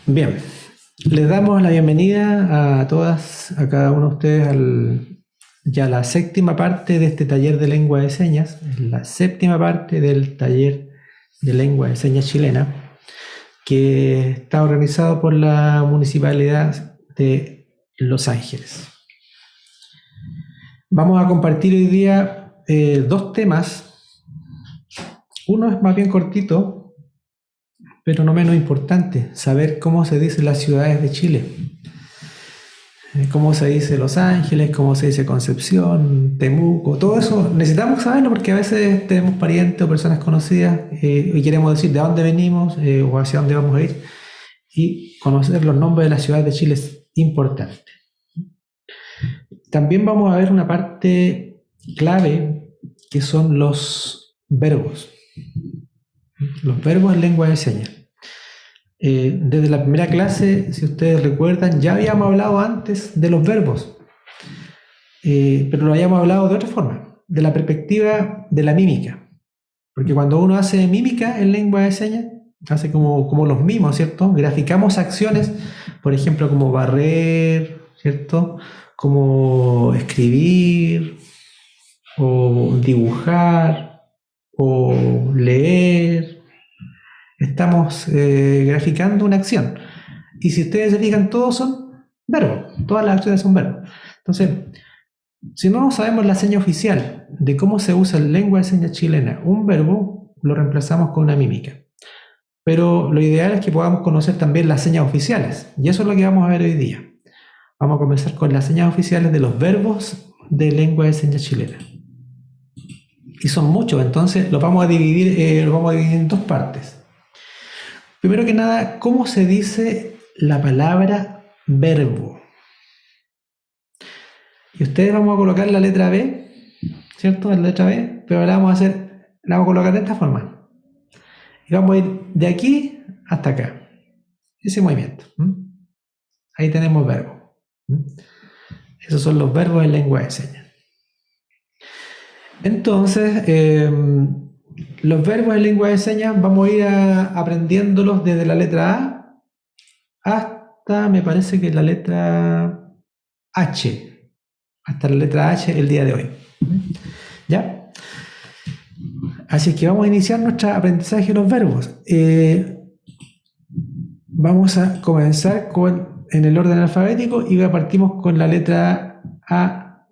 Bien, les damos la bienvenida a todas, a cada uno de ustedes ya la séptima parte de este taller de lengua de señas, la séptima parte del taller de lengua de señas chilena, que está organizado por la Municipalidad de Los Ángeles. Vamos a compartir hoy día dos temas. Uno es más bien cortito, pero no menos importante, saber cómo se dicen las ciudades de Chile. Cómo se dice Los Ángeles, cómo se dice Concepción, Temuco, todo eso necesitamos saberlo porque a veces tenemos parientes o personas conocidas y queremos decir de dónde venimos o hacia dónde vamos a ir, y conocer los nombres de las ciudades de Chile es importante. También vamos a ver una parte clave que son los verbos en lengua de señas. Desde la primera clase, si ustedes recuerdan, ya habíamos hablado antes de los verbos, pero lo habíamos hablado de otra forma, de la perspectiva de la mímica. Porque cuando uno hace mímica en lengua de señas, hace como los mimos, ¿cierto? Graficamos acciones, por ejemplo, como barrer, ¿cierto? Como escribir, o dibujar, o leer. Estamos graficando una acción. Y si ustedes se fijan, todos son verbos. Todas las acciones son verbos. Entonces, si no sabemos la seña oficial de cómo se usa en lengua de señas chilena un verbo, lo reemplazamos con una mímica. Pero lo ideal es que podamos conocer también las señas oficiales. Y eso es lo que vamos a ver hoy día. Vamos a comenzar con las señas oficiales de los verbos de lengua de señas chilena. Y son muchos, entonces los vamos a dividir en dos partes. Primero que nada, ¿cómo se dice la palabra verbo? Y ustedes vamos a colocar la letra B, ¿cierto? La letra B, pero la vamos a colocar de esta forma. Y vamos a ir de aquí hasta acá. Ese movimiento. Ahí tenemos verbo. Esos son los verbos en lengua de señas. Entonces, los verbos en lengua de señas vamos a ir aprendiéndolos desde la letra A hasta, me parece que la letra H, hasta la letra H el día de hoy. ¿Ya? Así que vamos a iniciar nuestro aprendizaje de los verbos. Vamos a comenzar en el orden alfabético y partimos con la letra A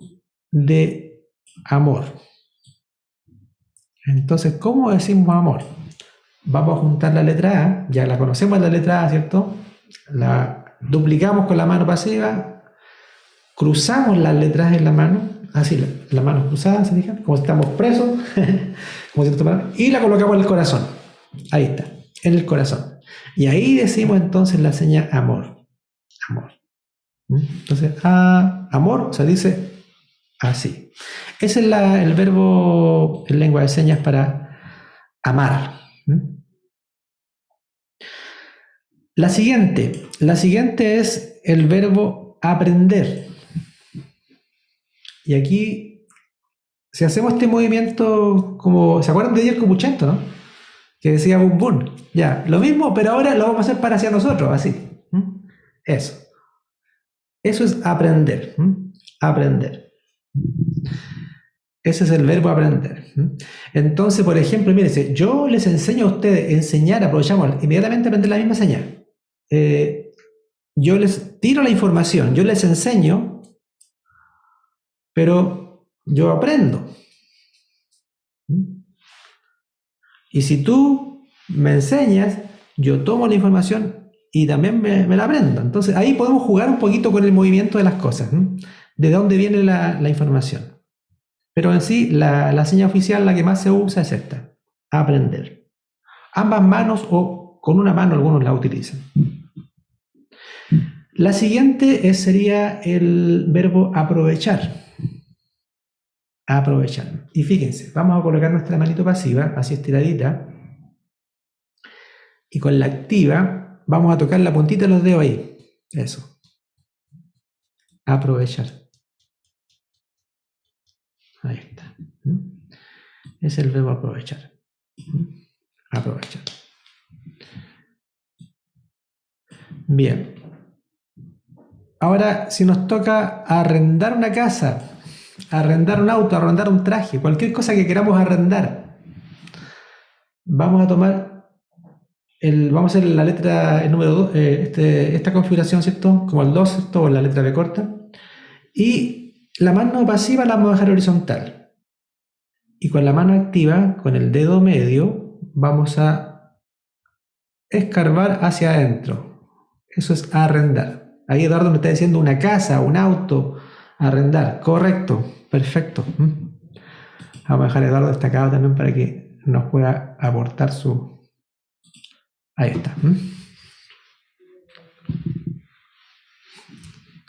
de amor. Entonces, ¿cómo decimos amor? Vamos a juntar la letra A, ya la conocemos la letra A, ¿cierto? La duplicamos con la mano pasiva, cruzamos las letras en la mano, así, la mano cruzada, ¿se fijan? Como si estamos presos, como si y la colocamos en el corazón. Ahí está, en el corazón. Y ahí decimos entonces la seña amor. Amor. Entonces, amor se dice así. Ese es el verbo en lengua de señas para amar. La siguiente es el verbo aprender. Y aquí, si hacemos este movimiento, como, ¿se acuerdan de Yerko Puchento, no? Que decía bum bum. Ya, lo mismo, pero ahora lo vamos a hacer para hacia nosotros, así. Eso. Eso es aprender. Aprender. Ese es el verbo aprender. Entonces, por ejemplo, mire, yo les enseño a ustedes, enseñar, aprovechamos inmediatamente aprender la misma señal. Yo les tiro la información, yo les enseño, pero yo aprendo. Y si tú me enseñas, yo tomo la información y también me la aprendo. Entonces ahí podemos jugar un poquito con el movimiento de las cosas, de dónde viene la información. Pero en sí, la señal oficial, la que más se usa es esta, aprender. Ambas manos o con una mano algunos la utilizan. La siguiente sería el verbo aprovechar. Aprovechar. Y fíjense, vamos a colocar nuestra manito pasiva, así estiradita, y con la activa vamos a tocar la puntita de los dedos ahí. Eso. Aprovechar. Ahí está. Es el verbo aprovechar. Aprovechar. Bien. Ahora, si nos toca arrendar una casa, arrendar un auto, arrendar un traje, cualquier cosa que queramos arrendar, vamos a tomar vamos a hacer la letra, el número 2, esta configuración, ¿cierto? Como el 2, ¿cierto? O la letra B corta. Y la mano pasiva la vamos a dejar horizontal. Y con la mano activa, con el dedo medio, vamos a escarbar hacia adentro. Eso es arrendar. Ahí Eduardo me está diciendo una casa, un auto, arrendar. Correcto, perfecto. Vamos a dejar a Eduardo destacado también para que nos pueda aportar su... Ahí está.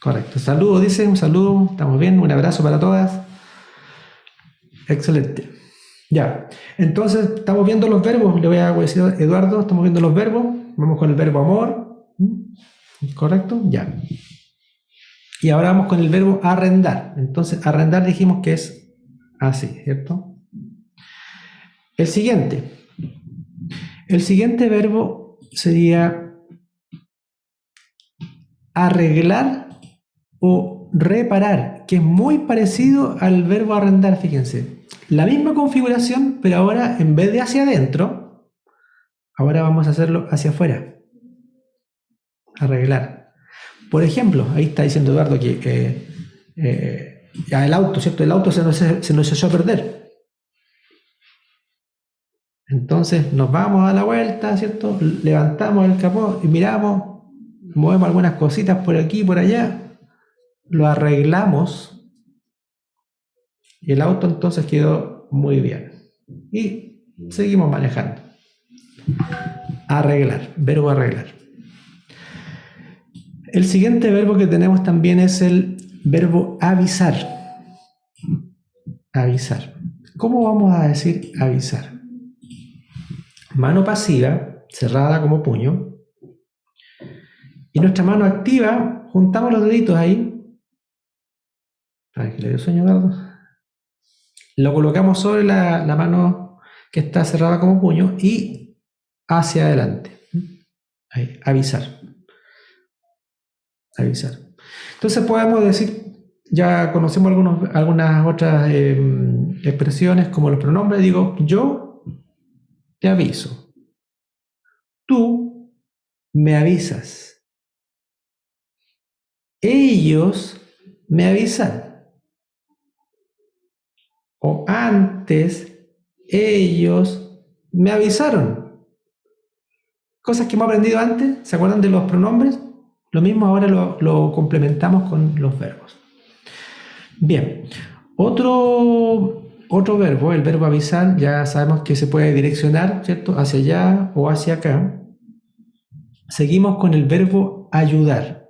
Correcto. Saludos, dice, un saludo. Estamos bien, un abrazo para todas. Excelente. Ya. Entonces, estamos viendo los verbos. Le voy a decir a Eduardo, estamos viendo los verbos. Vamos con el verbo amor. Correcto, ya. Y ahora vamos con el verbo arrendar. Entonces, arrendar dijimos que es así, ¿cierto? El siguiente verbo sería arreglar o reparar, que es muy parecido al verbo arrendar, fíjense. La misma configuración, pero ahora en vez de hacia adentro, ahora vamos a hacerlo hacia afuera. Arreglar. Por ejemplo, ahí está diciendo Eduardo que el auto, ¿cierto? El auto se nos echó a perder. Entonces nos vamos a la vuelta, ¿cierto? Levantamos el capó y miramos, movemos algunas cositas por aquí y por allá, lo arreglamos y el auto entonces quedó muy bien. Y seguimos manejando. Arreglar, verbo arreglar. El siguiente verbo que tenemos también es el verbo avisar. Avisar. ¿Cómo vamos a decir avisar? Mano pasiva, cerrada como puño. Y nuestra mano activa, juntamos los deditos ahí. Ay, que le dio sueño, Eduardo. Lo colocamos sobre la mano que está cerrada como puño y hacia adelante. Ahí, avisar. Avisar. Entonces podemos decir, ya conocemos algunas otras expresiones como los pronombres. Digo, yo te aviso. Tú me avisas. Ellos me avisan. O antes, ellos me avisaron. Cosas que hemos aprendido antes, ¿se acuerdan de los pronombres? Lo mismo ahora lo complementamos con los verbos. Bien, otro verbo, el verbo avisar, ya sabemos que se puede direccionar, ¿cierto? Hacia allá o hacia acá. Seguimos con el verbo ayudar.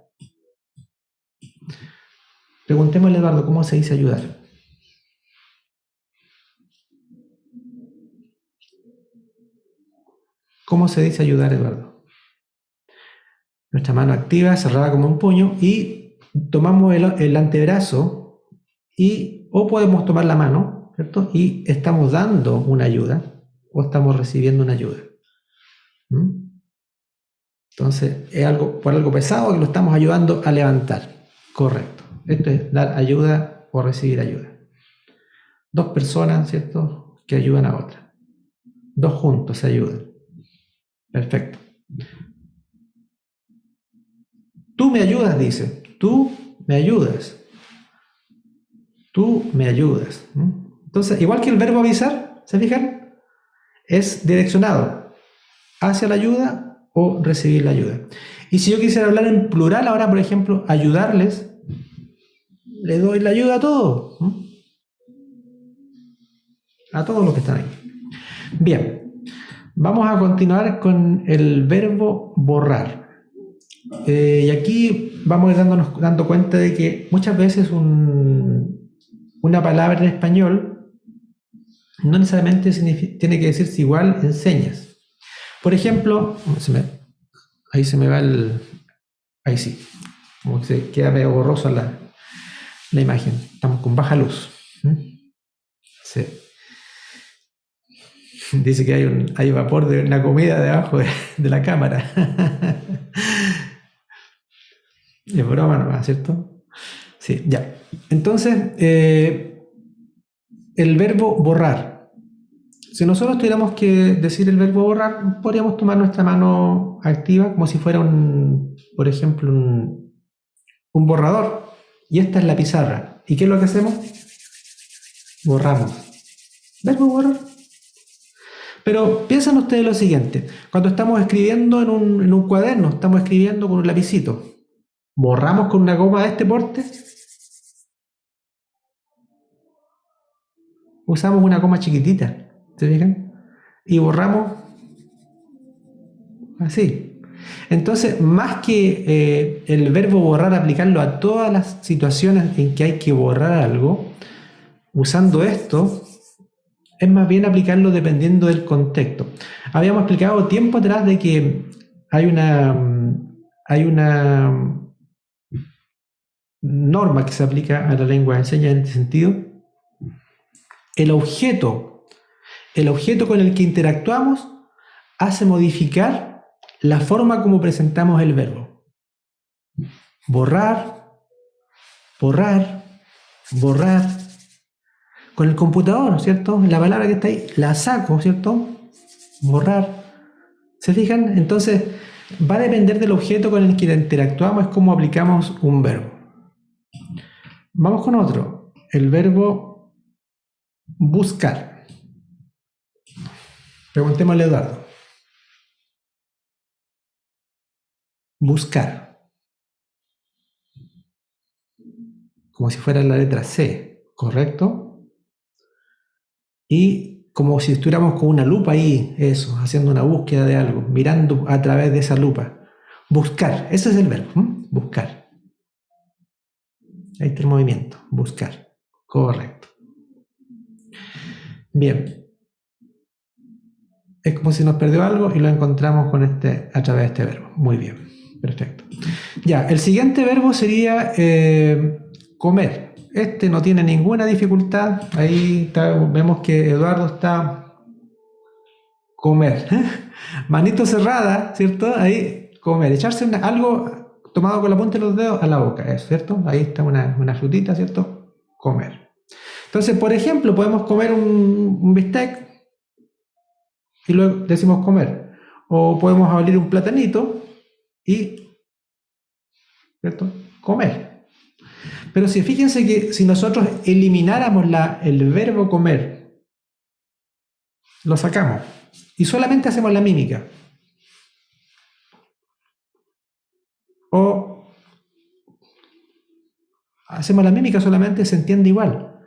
Preguntémosle a Eduardo, ¿cómo se dice ayudar? ¿Cómo se dice ayudar, Eduardo? Nuestra mano activa, cerrada como un puño, y tomamos el antebrazo o podemos tomar la mano, ¿cierto? Y estamos dando una ayuda o estamos recibiendo una ayuda. Entonces, es por algo pesado que lo estamos ayudando a levantar. Correcto. Esto es dar ayuda o recibir ayuda. Dos personas, ¿cierto?, que ayudan a otra. Dos juntos se ayudan. Perfecto. Tú me ayudas, dice. Tú me ayudas. Tú me ayudas. Entonces, igual que el verbo avisar, ¿se fijan? Es direccionado hacia la ayuda o recibir la ayuda. Y si yo quisiera hablar en plural ahora, por ejemplo, ayudarles, le doy la ayuda a todos. A todos los que están ahí. Bien, vamos a continuar con el verbo borrar. Y aquí vamos a ir dando cuenta de que muchas veces una palabra en español no necesariamente tiene que decirse igual en señas. Por ejemplo, ahí se me va ahí sí, como que se queda medio borrosa la imagen. Estamos con baja luz. Sí. Dice que hay vapor de una comida debajo de la cámara. Es broma nomás, ¿cierto? Sí, ya. Entonces, el verbo borrar. Si nosotros tuviéramos que decir el verbo borrar, podríamos tomar nuestra mano activa como si fuera por ejemplo, un borrador. Y esta es la pizarra. ¿Y qué es lo que hacemos? Borramos. Verbo borrar. Pero piensen ustedes lo siguiente. Cuando estamos escribiendo en un cuaderno, estamos escribiendo con un lapicito. ¿Borramos con una goma de este porte? Usamos una goma chiquitita. ¿Se fijan? Y borramos así. Entonces, más que el verbo borrar, aplicarlo a todas las situaciones en que hay que borrar algo, usando esto, es más bien aplicarlo dependiendo del contexto. Habíamos explicado tiempo atrás de que hay una norma que se aplica a la lengua de señas en este sentido. El objeto con el que interactuamos hace modificar la forma como presentamos el verbo. Borrar, borrar, borrar. Con el computador, ¿cierto? La palabra que está ahí, la saco, ¿cierto? Borrar. ¿Se fijan? Entonces, va a depender del objeto con el que interactuamos, es como aplicamos un verbo. Vamos con otro. El verbo buscar. Preguntémosle a Eduardo. Buscar. Como si fuera la letra C, ¿correcto? Y como si estuviéramos con una lupa ahí, eso, haciendo una búsqueda de algo, mirando a través de esa lupa. Buscar, ese es el verbo, buscar. Ahí está el movimiento, buscar. Correcto. Bien. Es como si nos perdió algo y lo encontramos a través de este verbo. Muy bien, perfecto. Ya, el siguiente verbo sería comer. Este no tiene ninguna dificultad. Ahí vemos que Eduardo está comer. Manito cerrada, ¿cierto? Ahí comer. Echarse algo tomado con la punta de los dedos a la boca, ¿es cierto? Ahí está una frutita, ¿cierto? Comer. Entonces, por ejemplo, podemos comer un bistec y luego decimos comer. O podemos abrir un platanito y, ¿cierto? Comer. Pero fíjense que si nosotros elimináramos el verbo comer, lo sacamos y solamente hacemos la mímica. O hacemos la mímica solamente, se entiende igual.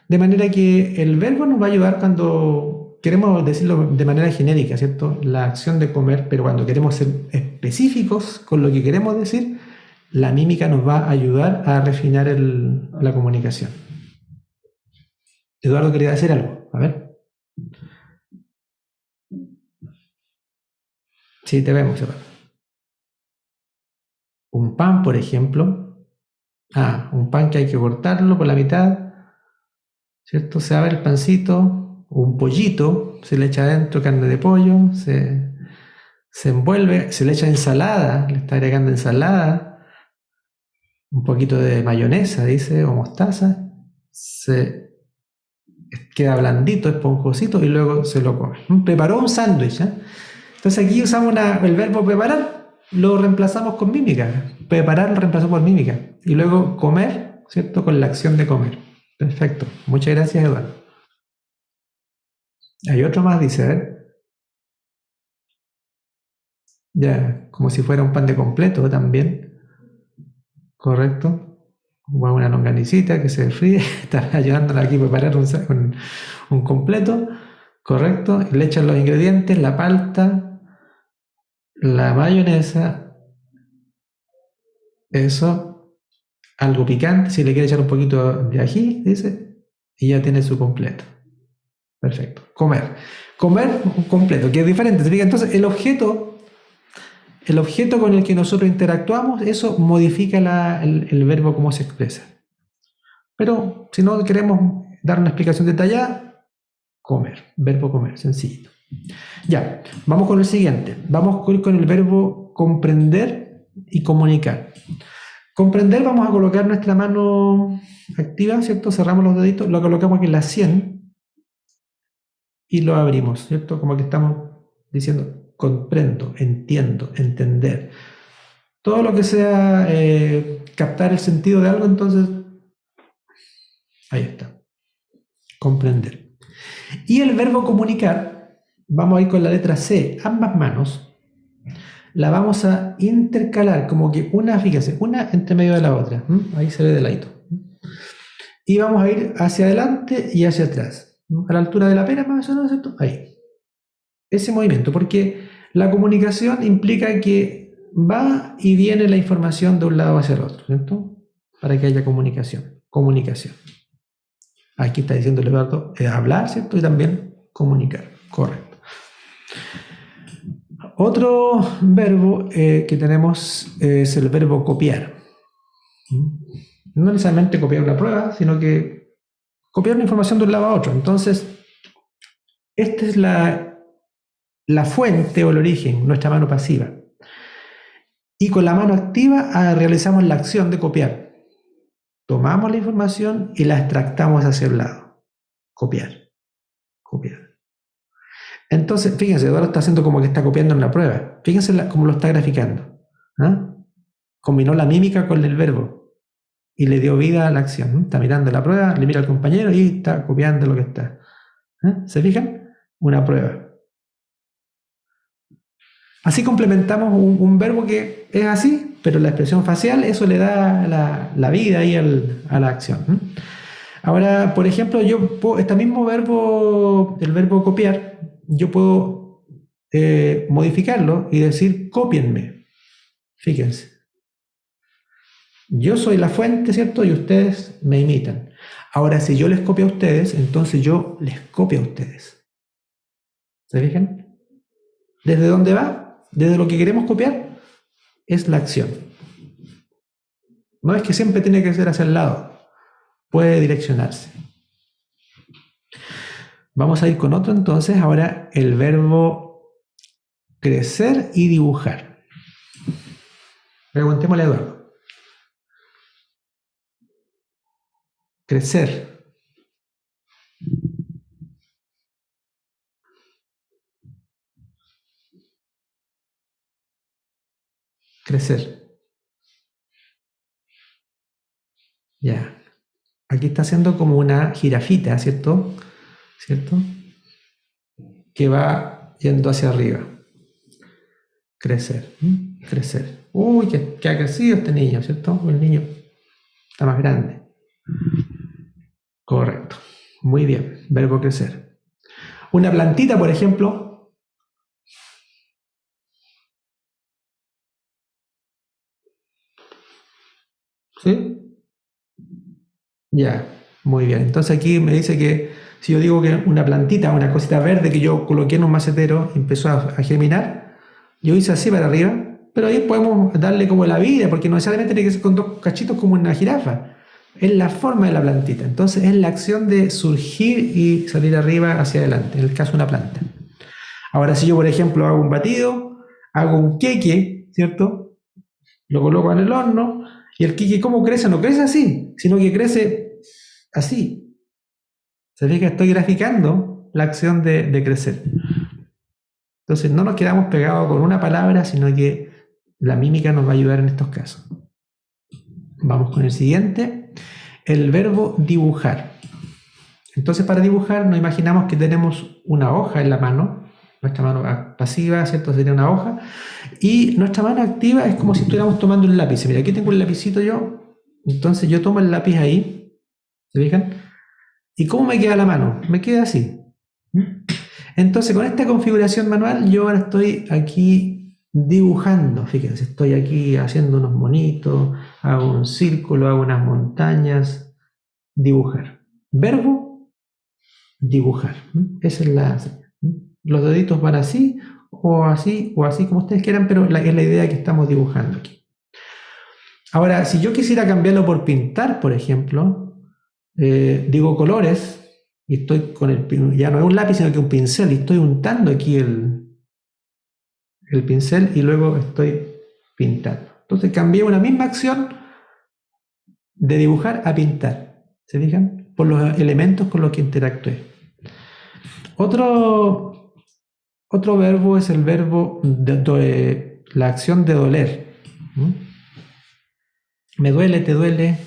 De manera que el verbo nos va a ayudar cuando queremos decirlo de manera genérica, ¿cierto? La acción de comer, pero cuando queremos ser específicos con lo que queremos decir, la mímica nos va a ayudar a refinar la comunicación. Eduardo quería decir algo, a ver. Sí, te vemos, Eduardo. Un pan, por ejemplo. Un pan que hay que cortarlo por la mitad, ¿cierto? Se abre el pancito, un pollito, se le echa adentro carne de pollo, se envuelve, se le echa ensalada, le está agregando ensalada, un poquito de mayonesa, dice, o mostaza, se queda blandito, esponjosito y luego se lo come. Preparó un sándwich, ¿eh? Entonces aquí usamos el verbo preparar, lo reemplazamos con mímica. Preparar lo reemplazamos por mímica. Y luego comer, ¿cierto? Con la acción de comer. Perfecto. Muchas gracias, Eduardo. Hay otro más, dice, a ver. Ya, como si fuera un pan de completo también. Correcto. Una longanicita que se fríe. Está ayudándola aquí a preparar un completo. Correcto. Le echan los ingredientes, la palta, la mayonesa. Eso. Algo picante, si le quiere echar un poquito de ají, dice. Y ya tiene su completo. Perfecto. Comer. Comer un completo, que es diferente. Entonces, el objeto con el que nosotros interactuamos, eso modifica el verbo como se expresa. Pero si no queremos dar una explicación detallada, comer. Verbo comer, sencillo. Ya, vamos con el siguiente. Vamos con el verbo comprender y comunicar. Comprender, vamos a colocar nuestra mano activa, ¿cierto? Cerramos los deditos, lo colocamos aquí en la 100 y lo abrimos, ¿cierto? Como que estamos diciendo, comprendo, entiendo, entender. Todo lo que sea captar el sentido de algo, entonces, ahí está, comprender. Y el verbo comunicar, vamos a ir con la letra C, ambas manos, la vamos a intercalar, como que una, fíjense, una entre medio de la otra, ahí se ve de ladito. Y vamos a ir hacia adelante y hacia atrás, a la altura de la pera, más o menos, ¿cierto? Ahí. Ese movimiento, porque la comunicación implica que va y viene la información de un lado hacia el otro, ¿cierto? Para que haya comunicación. Comunicación. Aquí está diciendo Eduardo, hablar, ¿cierto? Y también comunicar. Correcto. Otro verbo que tenemos es el verbo copiar. No necesariamente copiar una prueba, sino que copiar una información de un lado a otro. Entonces, esta es la fuente o el origen, nuestra mano pasiva. Y con la mano activa realizamos la acción de copiar. Tomamos la información y la extractamos hacia el lado. Copiar. Copiar. Entonces, fíjense, Eduardo está haciendo como que está copiando en la prueba. Fíjense cómo lo está graficando. ¿Ah? Combinó la mímica con el verbo y le dio vida a la acción. Está mirando la prueba, le mira al compañero y está copiando lo que está. ¿Se fijan? Una prueba. Así complementamos un verbo que es así, pero la expresión facial, eso le da la vida ahí a la acción. Ahora, por ejemplo, yo puedo, este mismo verbo, el verbo copiar, yo puedo modificarlo y decir cópienme. Fíjense. Yo soy la fuente, ¿cierto? Y ustedes me imitan. Ahora, si yo les copio a ustedes, entonces yo les copio a ustedes. ¿Se fijan? ¿Desde dónde va? Desde lo que queremos copiar es la acción. No es que siempre tiene que ser hacia el lado. Puede direccionarse. Vamos a ir con otro entonces. Ahora el verbo crecer y dibujar. Preguntémosle a Eduardo. Crecer. Crecer. Ya. Aquí está haciendo como una jirafita, ¿cierto? ¿Cierto? Que va yendo hacia arriba. Crecer. Crecer. Uy, que ha crecido este niño, ¿cierto? El niño está más grande. Correcto. Muy bien. Verbo crecer. Una plantita, por ejemplo. ¿Sí? Ya. Muy bien. Entonces aquí me dice que si yo digo que una plantita, una cosita verde que yo coloqué en un macetero, empezó a germinar, yo hice así para arriba, pero ahí podemos darle como la vida, porque no necesariamente tiene que ser con dos cachitos como una jirafa. Es la forma de la plantita. Entonces es la acción de surgir y salir arriba hacia adelante, en el caso de una planta. Ahora, si yo, por ejemplo, hago un batido, hago un queque, ¿cierto? Lo coloco en el horno, y el queque, ¿cómo crece? No crece así, sino que crece así. Se ve que estoy graficando la acción de crecer. Entonces no nos quedamos pegados con una palabra, sino que la mímica nos va a ayudar en estos casos. Vamos con el siguiente, el verbo dibujar. Entonces para dibujar nos imaginamos que tenemos una hoja en la mano, nuestra mano pasiva, ¿cierto? Sería una hoja, y nuestra mano activa es como si estuviéramos tomando un lápiz. Mira, aquí tengo un lapicito yo, entonces yo tomo el lápiz ahí, ¿se fijan? ¿Y cómo me queda la mano? Me queda así. Entonces, con esta configuración manual, yo ahora estoy aquí dibujando. Fíjense, estoy aquí haciendo unos monitos, hago un círculo, hago unas montañas. Dibujar. Verbo, dibujar. Esa es la señal. Los deditos van así, o así como ustedes quieran, pero es la idea que estamos dibujando aquí. Ahora, si yo quisiera cambiarlo por pintar, por ejemplo, digo colores, y estoy con ya no es un lápiz, sino que un pincel, y estoy untando aquí el pincel y luego estoy pintando. Entonces cambié una misma acción, de dibujar a pintar. ¿Se fijan? Por los elementos con los que interactué. Otro verbo es el verbo de la acción de doler. ¿Mm? Me duele, te duele,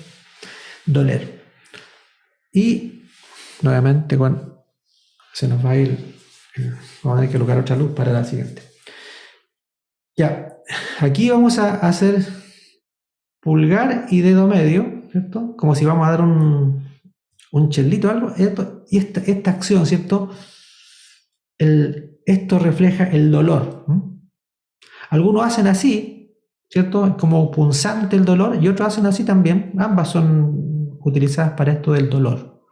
doler. Y nuevamente se nos va a ir, vamos a tener que colocar otra luz para la siguiente. Ya, aquí vamos a hacer pulgar y dedo medio, ¿cierto? Como si vamos a dar un chelito o algo, y esta acción, ¿cierto? Esto refleja el dolor. Algunos hacen así, ¿cierto? Como punzante el dolor, y otros hacen así también. Ambas son utilizadas para esto del dolor,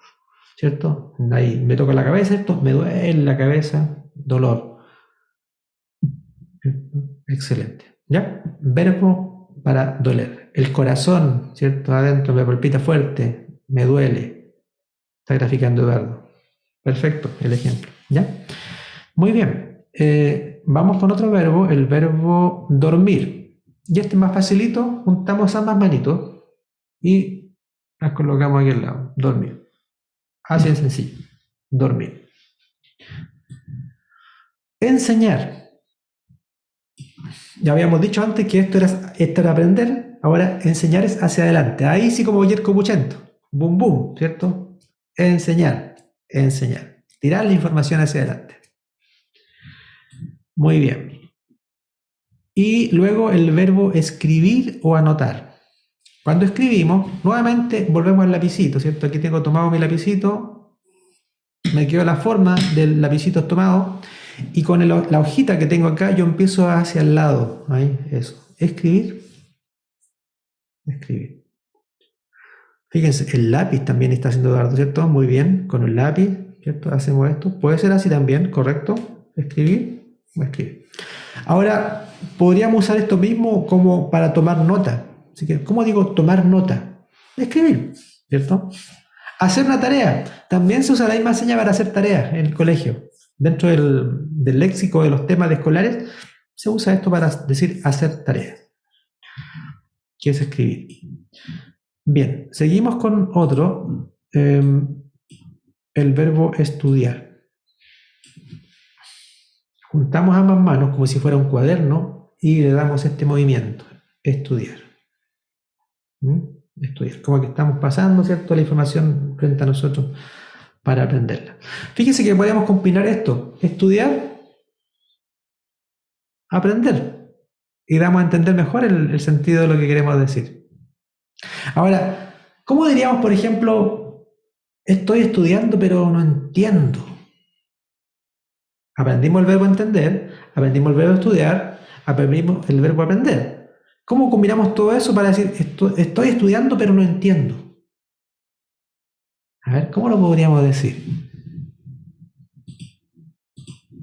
¿cierto? Ahí me toca la cabeza, ¿cierto? Me duele la cabeza, dolor. Excelente. ¿Ya? Verbo para doler. El corazón, ¿cierto? Adentro me palpita fuerte, me duele. Está graficando Eduardo. Perfecto, el ejemplo. ¿Ya? Muy bien. Vamos con otro verbo, el verbo dormir. Y este es más facilito. Juntamos ambas manitos y las colocamos aquí al lado. Dormir. Así de sencillo. Dormir. Enseñar. Ya habíamos dicho antes que esto era aprender. Ahora enseñar es hacia adelante. Ahí sí como Yerko Puchento. Boom, boom, ¿cierto? Enseñar. Enseñar. Tirar la información hacia adelante. Muy bien. Y luego el verbo escribir o anotar. Cuando escribimos, nuevamente volvemos al lapicito, ¿cierto? Aquí tengo tomado mi lapicito, me quedo la forma del lapicito tomado, y con la hojita que tengo acá yo empiezo hacia el lado. Ahí, eso. Escribir. Escribir. Fíjense, el lápiz también está haciendo Eduardo, ¿cierto? Muy bien, con el lápiz, ¿cierto? Hacemos esto. Puede ser así también, ¿correcto? Escribir o escribir. Ahora, podríamos usar esto mismo como para tomar nota. Así que, ¿cómo digo tomar nota? Escribir, ¿cierto? Hacer una tarea. También se usa la misma seña para hacer tareas en el colegio. Dentro del léxico de los temas escolares, se usa esto para decir hacer tareas. ¿Qué es escribir? Bien, seguimos con otro. El verbo estudiar. Juntamos ambas manos como si fuera un cuaderno y le damos este movimiento. Estudiar. Estudiar. Como que estamos pasando, ¿cierto?, la información frente a nosotros para aprenderla. Fíjense que podemos combinar esto. Estudiar, aprender. Y damos a entender mejor el sentido de lo que queremos decir. Ahora, ¿cómo diríamos, por ejemplo, estoy estudiando pero no entiendo? Aprendimos el verbo entender, aprendimos el verbo estudiar, aprendimos el verbo aprender. ¿Cómo combinamos todo eso para decir estoy estudiando pero no entiendo? A ver, ¿cómo lo podríamos decir?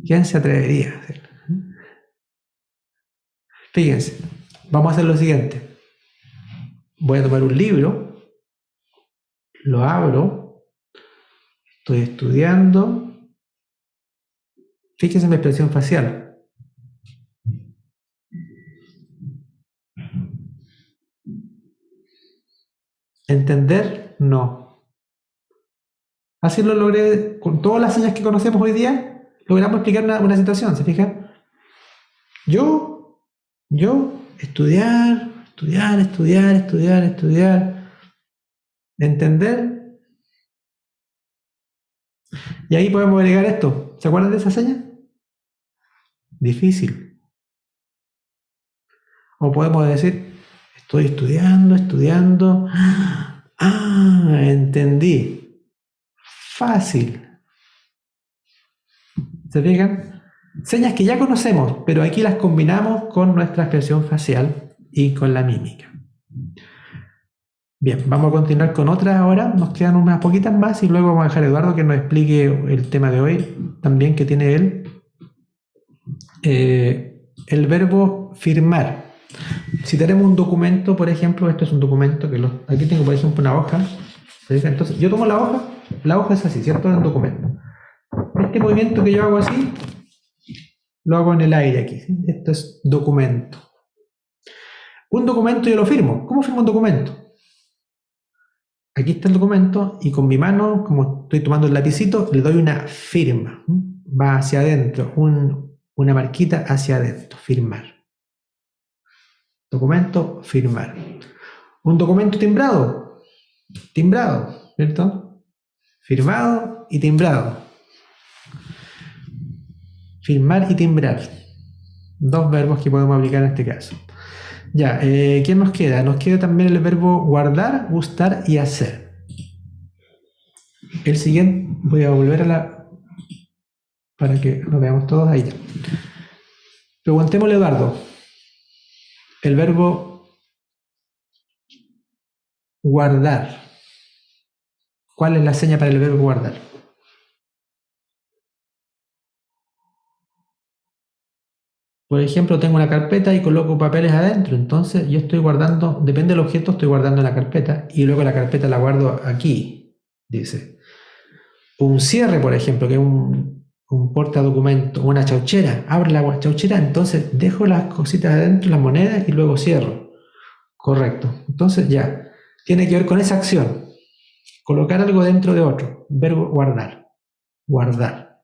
¿Quién se atrevería a hacerlo? Fíjense, vamos a hacer lo siguiente. Voy a tomar un libro, lo abro, estoy estudiando. Fíjense en mi expresión facial. Entender, no. Así lo logré con todas las señas que conocemos hoy día. Logramos explicar una situación, ¿se fijan? Yo, estudiar, entender. Y ahí podemos agregar esto. ¿Se acuerdan de esa seña? Difícil. O podemos decir, estoy estudiando. Ah, entendí. Fácil. ¿Se fijan? Señas que ya conocemos, pero aquí las combinamos con nuestra expresión facial y con la mímica. Bien, vamos a continuar con otras ahora. Nos quedan unas poquitas más y luego vamos a dejar a Eduardo que nos explique el tema de hoy, también que tiene él. El verbo firmar. Si tenemos un documento, por ejemplo, esto es un documento aquí tengo, por ejemplo, una hoja. Entonces, yo tomo la hoja es así, ¿cierto? Es un documento. Este movimiento que yo hago así, lo hago en el aire aquí. ¿Sí? Esto es documento. Un documento yo lo firmo. ¿Cómo firmo un documento? aquí está el documento y con mi mano, como estoy tomando el lapicito, le doy una firma. Va hacia adentro, una marquita hacia adentro, firmar. Documento, firmar. Un documento timbrado, ¿cierto? Firmado y timbrado. Firmar y timbrar. Dos verbos que podemos aplicar en este caso. Ya, ¿quién nos queda? Nos queda también el verbo guardar, gustar y hacer. El siguiente, voy a volver a la... para que lo veamos todos ahí ya. Preguntémosle a Eduardo. El verbo guardar. ¿Cuál es la seña para el verbo guardar? Por ejemplo, tengo una carpeta y coloco papeles adentro, entonces yo estoy guardando, depende del objeto, estoy guardando la carpeta y luego la carpeta la guardo aquí, dice. Un cierre, por ejemplo, que es un portadocumento, una chauchera, abre la chauchera, entonces dejo las cositas adentro, las monedas y luego cierro. Correcto. Entonces ya, tiene que ver con esa acción. Colocar algo dentro de otro. Verbo guardar. Guardar.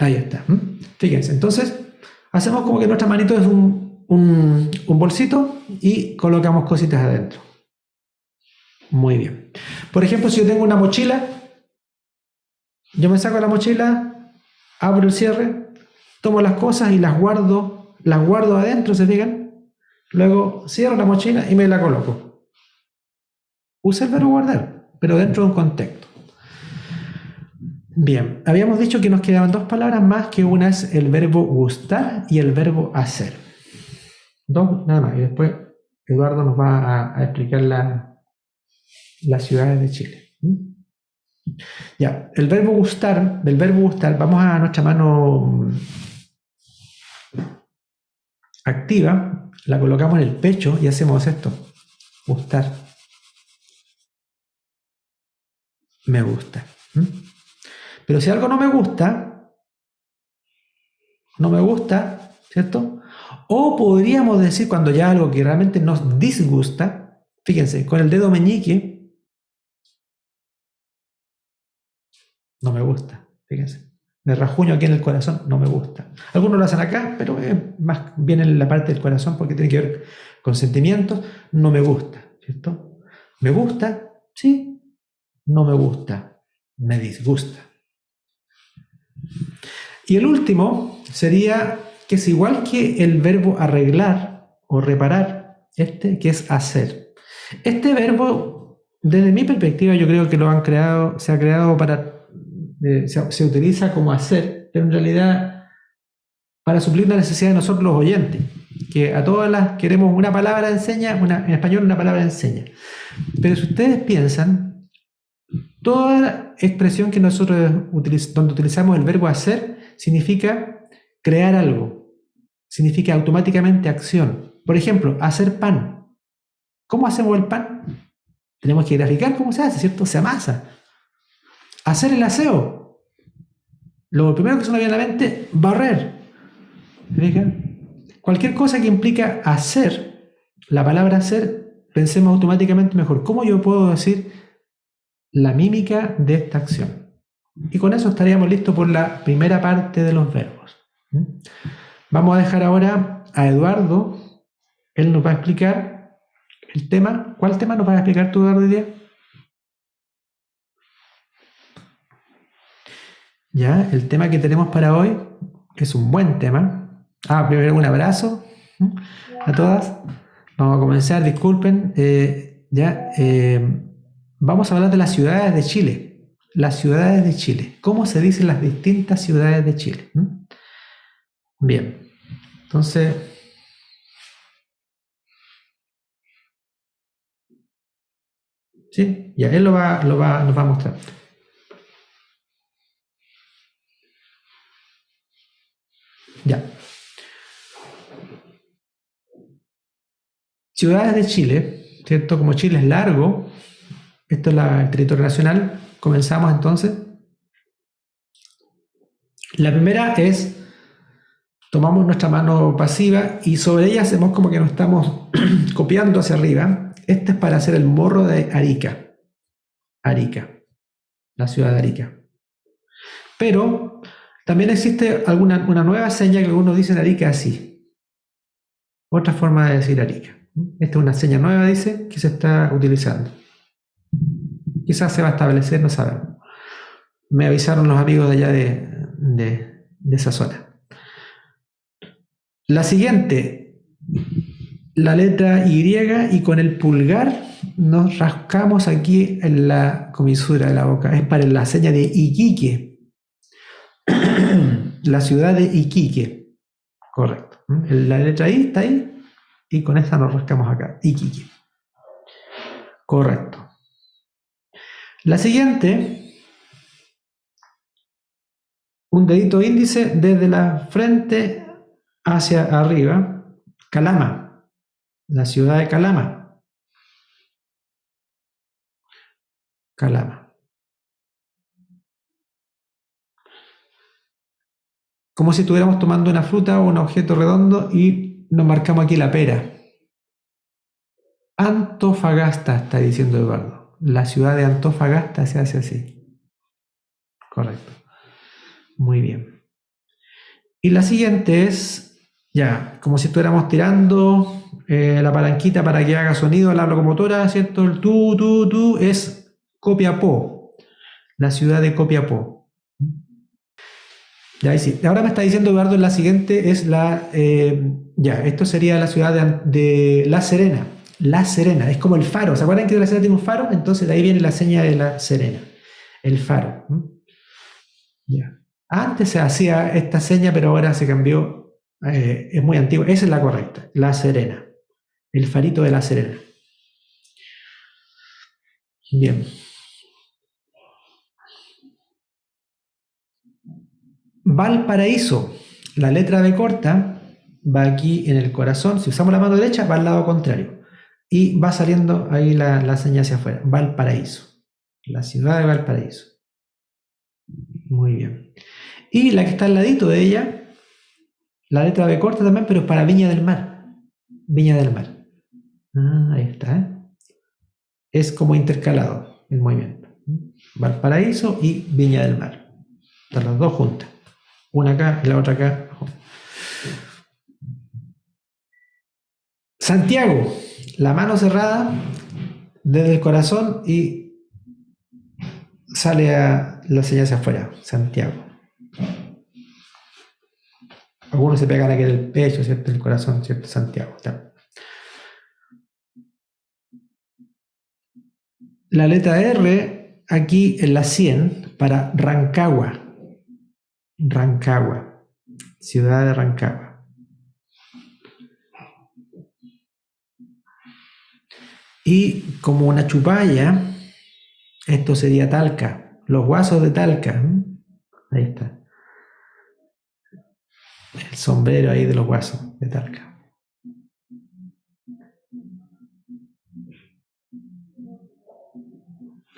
Ahí está. Fíjense, entonces hacemos como que nuestra manito es un bolsito y colocamos cositas adentro. Muy bien. Por ejemplo, si yo tengo una mochila, yo me saco la mochila, abro el cierre, tomo las cosas y las guardo adentro, ¿se fijan? Luego cierro la mochila y me la coloco. Usa el verbo guardar, pero dentro de un contexto. Bien, habíamos dicho que nos quedaban dos palabras más, que una es el verbo gustar y el verbo hacer. Dos, nada más, y después Eduardo nos va a explicar las ciudades de Chile. Ya, el verbo gustar, del verbo gustar, vamos a nuestra mano activa, la colocamos en el pecho y hacemos esto, gustar. Me gusta. Pero si algo no me gusta, ¿cierto? O podríamos decir cuando ya algo que realmente nos disgusta, fíjense, con el dedo meñique, no me gusta, fíjense. Me rajuño aquí en el corazón, no me gusta. Algunos lo hacen acá, pero más bien en la parte del corazón porque tiene que ver con sentimientos. No me gusta, ¿cierto? ¿Me gusta? Sí. No me gusta. Me disgusta. Y el último sería que es igual que el verbo arreglar o reparar, que es hacer. Este verbo, desde mi perspectiva, yo creo que se ha creado para, se utiliza como hacer, pero en realidad para suplir la necesidad de nosotros los oyentes, que a todas las queremos una palabra enseña, en español una palabra enseña. Pero si ustedes piensan, toda expresión que nosotros donde utilizamos el verbo hacer significa crear algo, significa automáticamente acción. Por ejemplo, hacer pan. ¿Cómo hacemos el pan? Tenemos que graficar cómo se hace, ¿cierto? Se amasa. Hacer el aseo. Lo primero que se nos viene a la mente, barrer. ¿Fijan? Cualquier cosa que implica hacer, la palabra hacer, pensemos automáticamente mejor. ¿Cómo yo puedo decir la mímica de esta acción? Y con eso estaríamos listos por la primera parte de los verbos. Vamos a dejar ahora a Eduardo. Él nos va a explicar el tema. ¿Cuál tema nos vas a explicar tú, Eduardo, hoy día? Ya, el tema que tenemos para hoy es un buen tema. Primero un abrazo a todas. Vamos a comenzar, disculpen. Vamos a hablar de las ciudades de Chile. Las ciudades de Chile. ¿Cómo se dicen las distintas ciudades de Chile? Bien. Entonces, sí, ya él nos va a mostrar. Ya. Ciudades de Chile, ¿cierto? Como Chile es largo, esto es el territorio nacional. Comenzamos entonces. La primera es tomamos nuestra mano pasiva y sobre ella hacemos como que nos estamos copiando hacia arriba. Este es para hacer el morro de Arica. Arica, la ciudad de Arica. Pero también existe una nueva seña que algunos dicen Arica así. Otra forma de decir Arica. Esta es una seña nueva, dice, que se está utilizando. Quizás se va a establecer, no sabemos. Me avisaron los amigos de allá de esa zona. La siguiente, la letra Y, y con el pulgar nos rascamos aquí en la comisura de la boca. Es para la seña de Iquique. La ciudad de Iquique. Correcto. La letra I está ahí y con esta nos rascamos acá. Iquique. Correcto. La siguiente, un dedito índice desde la frente hacia arriba. Calama. La ciudad de Calama. Calama. Como si estuviéramos tomando una fruta o un objeto redondo y nos marcamos aquí la pera. Antofagasta, está diciendo Eduardo. La ciudad de Antofagasta se hace así. Correcto. Muy bien. Y la siguiente es, ya, como si estuviéramos tirando la palanquita para que haga sonido a la locomotora, ¿cierto? El tu, es Copiapó. La ciudad de Copiapó. Ya, ahí sí. Ahora me está diciendo Eduardo, la siguiente es la, esto sería la ciudad de La Serena. La Serena, es como el faro. ¿Se acuerdan que La Serena tiene un faro? Entonces de ahí viene la seña de La Serena. El faro. Ya. Antes se hacía esta seña, pero ahora se cambió. Es muy antigua. Esa es la correcta. La Serena. El farito de La Serena. Bien. Valparaíso. La letra B corta va aquí en el corazón. Si usamos la mano derecha, va al lado contrario. Y va saliendo ahí la señal hacia afuera. Valparaíso. La ciudad de Valparaíso. Muy bien. Y la que está al ladito de ella, la letra B corta también, pero es para Viña del Mar. Viña del Mar. Ahí está. Es como intercalado el movimiento. Valparaíso y Viña del Mar. Están las dos juntas. Una acá y la otra acá. Santiago. La mano cerrada desde el corazón y sale a la señal hacia afuera. Santiago. Algunos se pegan aquí en el pecho, ¿cierto? En el corazón, ¿cierto? Santiago. Está. La letra R aquí en la 100 para Rancagua. Rancagua. Ciudad de Rancagua. Y como una chupalla, esto sería Talca. Los guasos de Talca. Ahí está. El sombrero ahí de los guasos de Talca.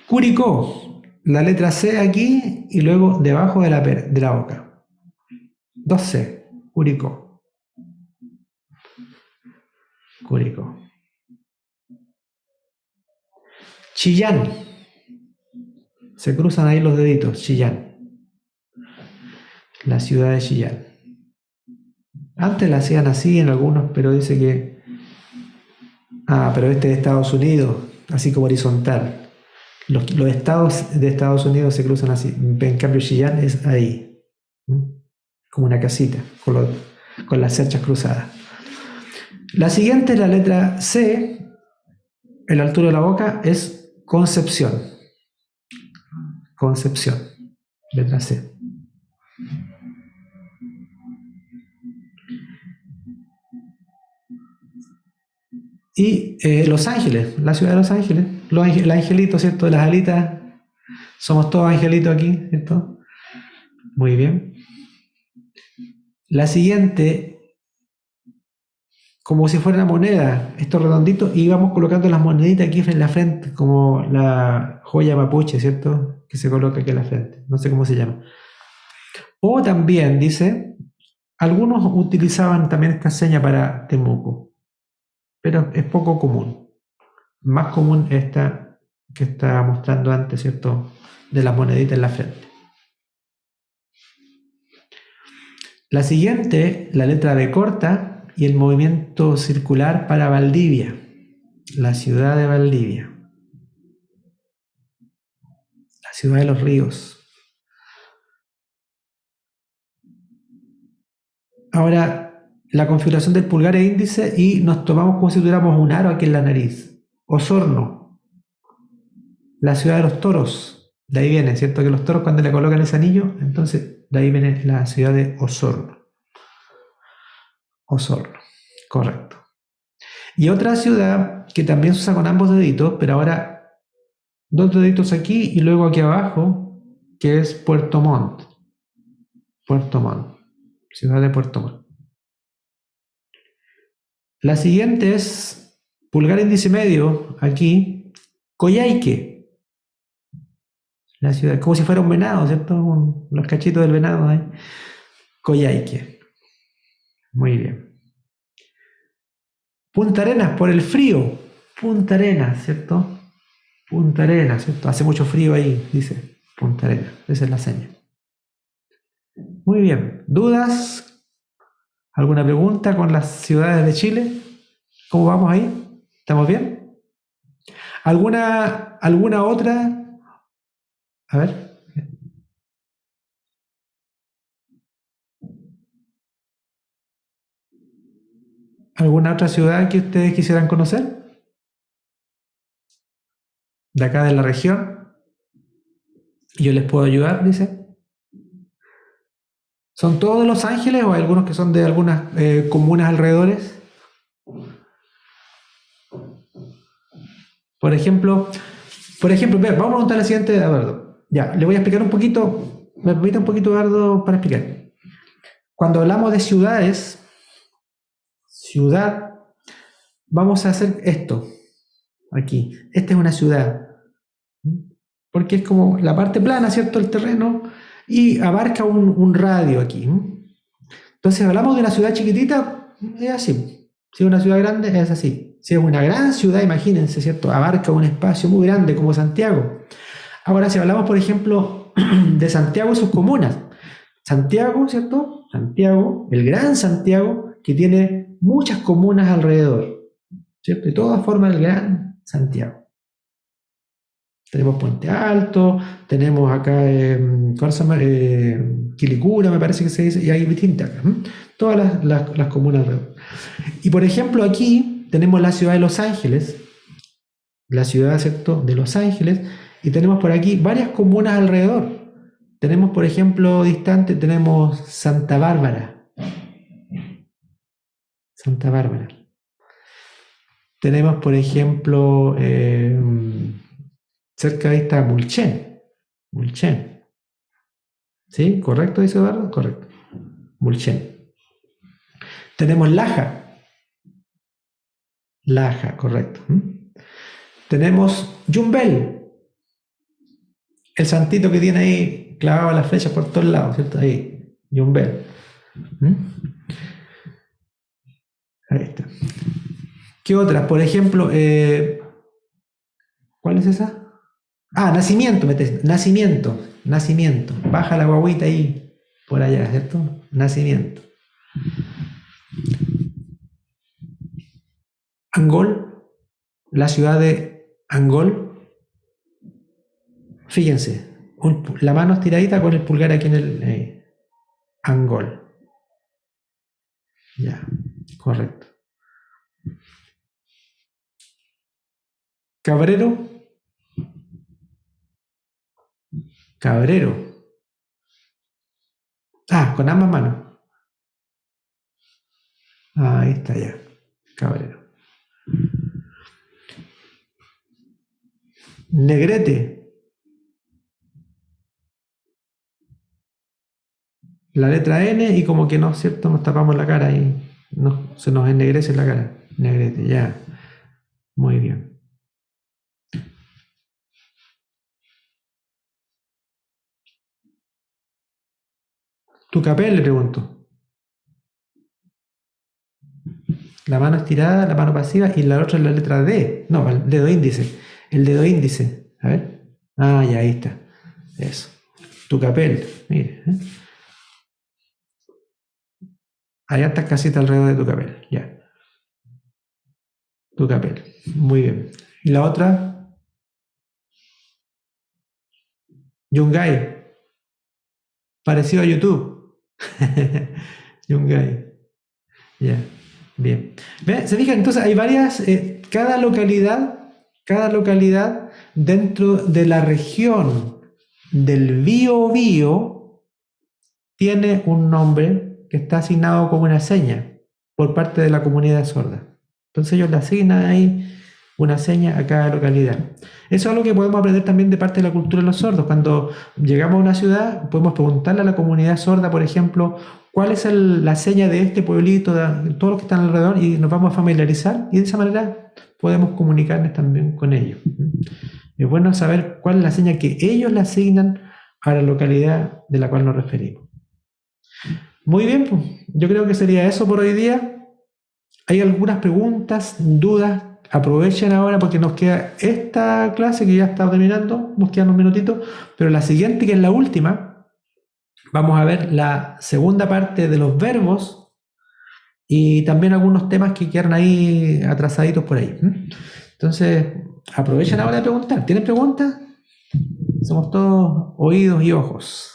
Curicó. La letra C aquí y luego debajo de la boca. 2C. Curicó. Curicó. Chillán. Se cruzan ahí los deditos. Chillán. La ciudad de Chillán. Antes la hacían así en algunos, pero dice que... pero este es de Estados Unidos, así como horizontal. Los estados de Estados Unidos se cruzan así. En cambio, Chillán es ahí. Como una casita, con las cerchas cruzadas. La siguiente, la letra C, en la altura de la boca, es Concepción. Concepción. Letra C. Y Los Ángeles, la ciudad de Los Ángeles. El angelito, ¿cierto? De las alitas. Somos todos angelitos aquí, ¿cierto? Muy bien. La siguiente, como si fuera una moneda, estos redonditos, y vamos colocando las moneditas aquí en la frente, como la joya mapuche, ¿cierto? Que se coloca aquí en la frente. No sé cómo se llama. O también dice, Algunos utilizaban también esta seña para Temuco, pero es poco común. Más común esta que estaba mostrando antes, ¿cierto? De la monedita en la frente. La siguiente, la letra B corta y el movimiento circular para Valdivia, la ciudad de Valdivia, la ciudad de los ríos. Ahora, la configuración del pulgar e índice y nos tomamos como si tuviéramos un aro aquí en la nariz. Osorno, la ciudad de los toros. De ahí viene, ¿cierto? Que los toros cuando le colocan ese anillo, entonces de ahí viene la ciudad de Osorno. Osorno, correcto. Y otra ciudad que también se usa con ambos deditos, pero ahora dos deditos aquí y luego aquí abajo, que es Puerto Montt. Puerto Montt, ciudad de Puerto Montt. La siguiente es pulgar índice medio, aquí, Coyhaique, la ciudad, como si fuera un venado, ¿cierto? Los cachitos del venado ahí. Coyhaique. Muy bien. Punta Arenas, por el frío. Punta Arenas, ¿cierto? Punta Arenas, ¿cierto? Hace mucho frío ahí, dice Punta Arenas. Esa es la seña. Muy bien. ¿Dudas? ¿Alguna pregunta con las ciudades de Chile? ¿Cómo vamos ahí? ¿Estamos bien? ¿Alguna otra? A ver. ¿Alguna otra ciudad que ustedes quisieran conocer? De acá de la región. Yo les puedo ayudar, dice. ¿Son todos de Los Ángeles o hay algunos que son de algunas comunas alrededores? Por ejemplo, vea, vamos a preguntar la siguiente, Eduardo. Ya, le voy a explicar un poquito, me permite un poquito, Eduardo, para explicar. Cuando hablamos de ciudades, ciudad, vamos a hacer esto, aquí. Esta es una ciudad, porque es como la parte plana, ¿cierto? El terreno, y abarca un radio aquí. Entonces, hablamos de una ciudad chiquitita, es así. Si es una ciudad grande, es así. Si es una gran ciudad, imagínense, ¿cierto? Abarca un espacio muy grande como Santiago. Ahora, si hablamos, por ejemplo, de Santiago y sus comunas, Santiago, ¿cierto? Santiago, el Gran Santiago, que tiene muchas comunas alrededor, ¿cierto? De todas formas, el Gran Santiago. Tenemos Puente Alto, tenemos acá, ¿cuál se llama? Quilicura, me parece que se dice, y hay distintas, todas las comunas alrededor. Y por ejemplo, aquí tenemos la ciudad de Los Ángeles, la ciudad, ¿cierto?, de Los Ángeles, y tenemos por aquí varias comunas alrededor. Tenemos, por ejemplo, distante, tenemos Santa Bárbara. Santa Bárbara. Tenemos, por ejemplo, cerca de esta Mulchen. Mulchen. ¿Sí? ¿Correcto, dice Eduardo? Correcto. Mulchen. Tenemos Laja. Laja, correcto. Tenemos Yumbel. El santito que tiene ahí clavado las flechas por todos lados, ¿cierto? Ahí. Yumbel. Ahí está. ¿Qué otras? Por ejemplo, ¿cuál es esa? Ah, Nacimiento, Nacimiento, Nacimiento. Baja la guaguita ahí, por allá, ¿cierto? Nacimiento. Angol, la ciudad de Angol. Fíjense, la mano estiradita con el pulgar aquí en el Angol. Ya, correcto. Cabrero, Cabrero. Ah, con ambas manos. Ahí está ya, Cabrero. Negrete, la letra N y como que no, ¿cierto? Nos tapamos la cara y se nos ennegrece la cara. Negrete, ya. Muy bien. ¿Tucapel? Le pregunto. La mano estirada, la mano pasiva y la otra es la letra D. No, el dedo índice. El dedo índice. A ver. Ah, ya ahí está. Eso. Tucapel. Mire. Hay hartas casitas alrededor de Tucapel. Ya. Tucapel. Muy bien. Y la otra, Yungay. Parecido a YouTube. Yungay. Ya. Bien. ¿Ve? ¿Se fijan? Entonces hay varias. Cada localidad dentro de la región del Biobío tiene un nombre que está asignado como una seña por parte de la comunidad sorda. Entonces ellos le asignan ahí una seña a cada localidad. Eso es algo que podemos aprender también de parte de la cultura de los sordos. Cuando llegamos a una ciudad, podemos preguntarle a la comunidad sorda, por ejemplo, cuál es la seña de este pueblito, de todos los que están alrededor, y nos vamos a familiarizar, y de esa manera podemos comunicarnos también con ellos. Es bueno saber cuál es la seña que ellos le asignan a la localidad de la cual nos referimos. Muy bien, pues, yo creo que sería eso por hoy día. ¿Hay algunas preguntas, dudas? Aprovechen ahora porque nos queda esta clase que ya está terminando, nos quedan unos minutitos, pero la siguiente, que es la última, vamos a ver la segunda parte de los verbos y también algunos temas que quedaron ahí atrasaditos por ahí. Entonces, aprovechen ahora de preguntar. ¿Tienen preguntas? Somos todos oídos y ojos.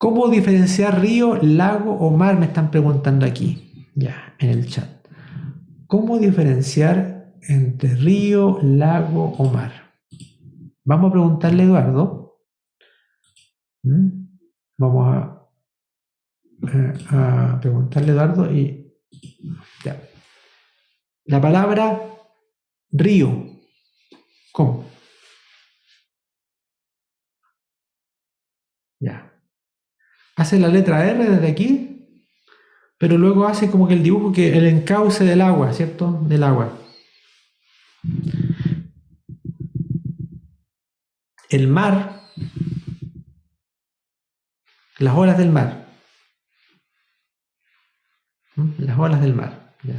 ¿Cómo diferenciar río, lago o mar? Me están preguntando aquí, ya, en el chat. ¿Cómo diferenciar entre río, lago o mar? Vamos a preguntarle a Eduardo. Vamos a preguntarle a Eduardo y ya. La palabra río, ¿cómo? Ya. Hace la letra R desde aquí, pero luego hace como que el dibujo, que el encauce del agua, ¿cierto? Del agua. El mar, las olas del mar. Las olas del mar. Ya.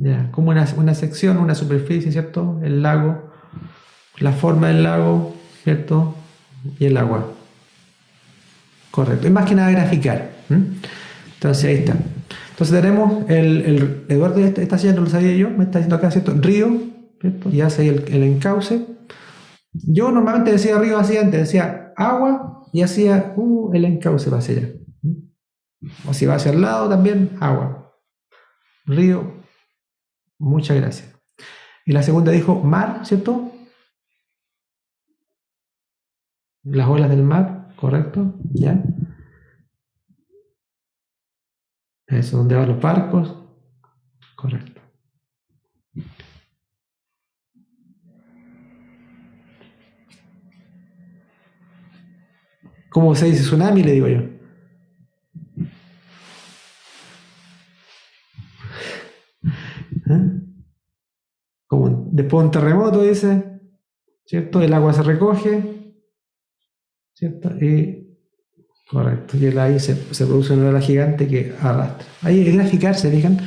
Ya, como una sección, una superficie, ¿cierto? El lago, la forma del lago, ¿cierto? Y el agua. Correcto. Es más que nada graficar. Entonces ahí está. Entonces tenemos el Eduardo está haciendo, lo sabía yo, me está diciendo acá, ¿cierto? Río, ¿cierto? Y hace el encauce. Yo normalmente decía río así antes, decía agua y hacía el encauce va hacia allá. O si va hacia el lado también, agua. Río, muchas gracias. Y la segunda dijo mar, ¿cierto? Las olas del mar, correcto, ¿ya? Eso, donde van los barcos, correcto. ¿Cómo se dice tsunami? Le digo yo. ¿Eh? Como después de un terremoto, dice, ¿cierto? El agua se recoge, ¿cierto? Y correcto. Y ahí se produce una ola gigante que arrastra. Ahí es graficar, se fijan.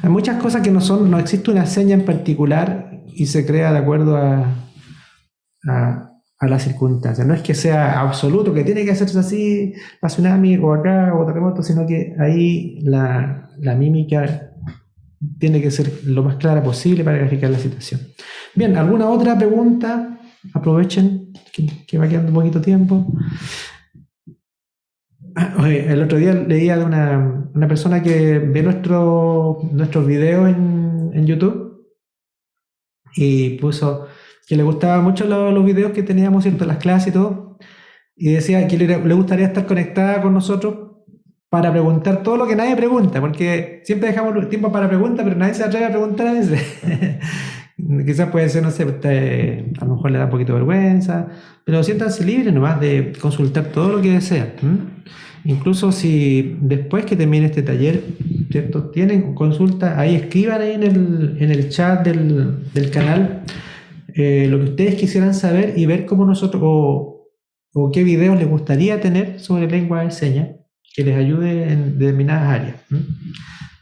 Hay muchas cosas que no existe una seña en particular y se crea de acuerdo a las circunstancias. No es que sea absoluto, que tiene que hacerse así, la tsunami o acá o terremoto, sino que ahí la mímica tiene que ser lo más clara posible para graficar la situación. Bien, ¿alguna otra pregunta? Aprovechen que va quedando un poquito tiempo. Oye, el otro día leía de una persona que ve nuestros videos en YouTube y puso que le gustaban mucho los videos que teníamos, ¿cierto? Las clases y todo, y decía que le gustaría estar conectada con nosotros para preguntar todo lo que nadie pregunta, porque siempre dejamos tiempo para preguntas, pero nadie se atreve a preguntar a veces. Quizás puede ser, no sé, a lo mejor le da un poquito de vergüenza, pero siéntanse libres nomás de consultar todo lo que desean. Incluso si después que termine este taller, ¿cierto? Tienen consulta, ahí escriban ahí en el chat del canal lo que ustedes quisieran saber y ver cómo nosotros, o qué videos les gustaría tener sobre lengua de señas que les ayude en determinadas áreas.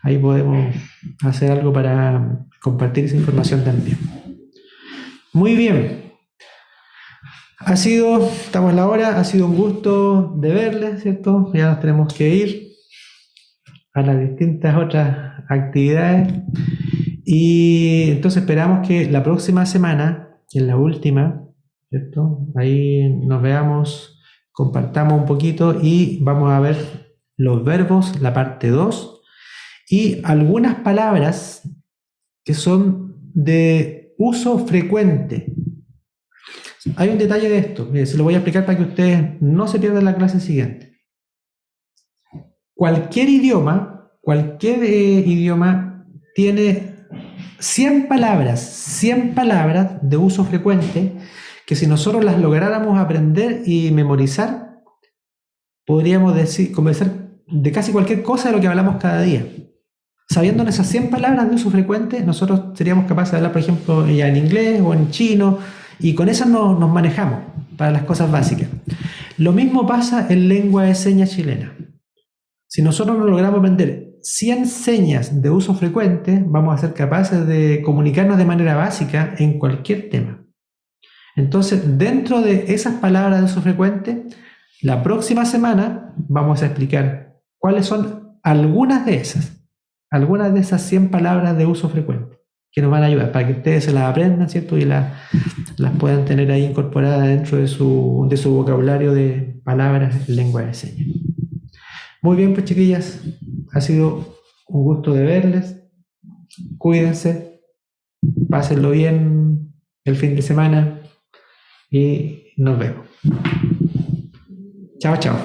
Ahí podemos hacer algo para compartir esa información también. Muy bien. Estamos en la hora, ha sido un gusto de verles, ¿cierto? Ya nos tenemos que ir a las distintas otras actividades. Y entonces esperamos que la próxima semana, que es la última, ¿cierto? Ahí nos veamos, compartamos un poquito y vamos a ver los verbos, la parte 2, y algunas palabras que son de uso frecuente. Hay un detalle de esto, se lo voy a explicar para que ustedes no se pierdan la clase siguiente. Cualquier idioma tiene 100 palabras de uso frecuente que si nosotros las lográramos aprender y memorizar, podríamos conversar de casi cualquier cosa de lo que hablamos cada día. Sabiendo esas 100 palabras de uso frecuente, nosotros seríamos capaces de hablar, por ejemplo, ya en inglés o en chino, y con esas nos manejamos para las cosas básicas. Lo mismo pasa en lengua de señas chilena. Si nosotros no logramos aprender 100 señas de uso frecuente, vamos a ser capaces de comunicarnos de manera básica en cualquier tema. Entonces, dentro de esas palabras de uso frecuente, la próxima semana vamos a explicar cuáles son algunas de esas 100 palabras de uso frecuente que nos van a ayudar para que ustedes se las aprendan, ¿cierto? Y las puedan tener ahí incorporadas dentro de su vocabulario de palabras en lengua de señas. Muy bien, pues chiquillas, ha sido un gusto de verles. Cuídense, pásenlo bien el fin de semana y nos vemos. Chao, chao.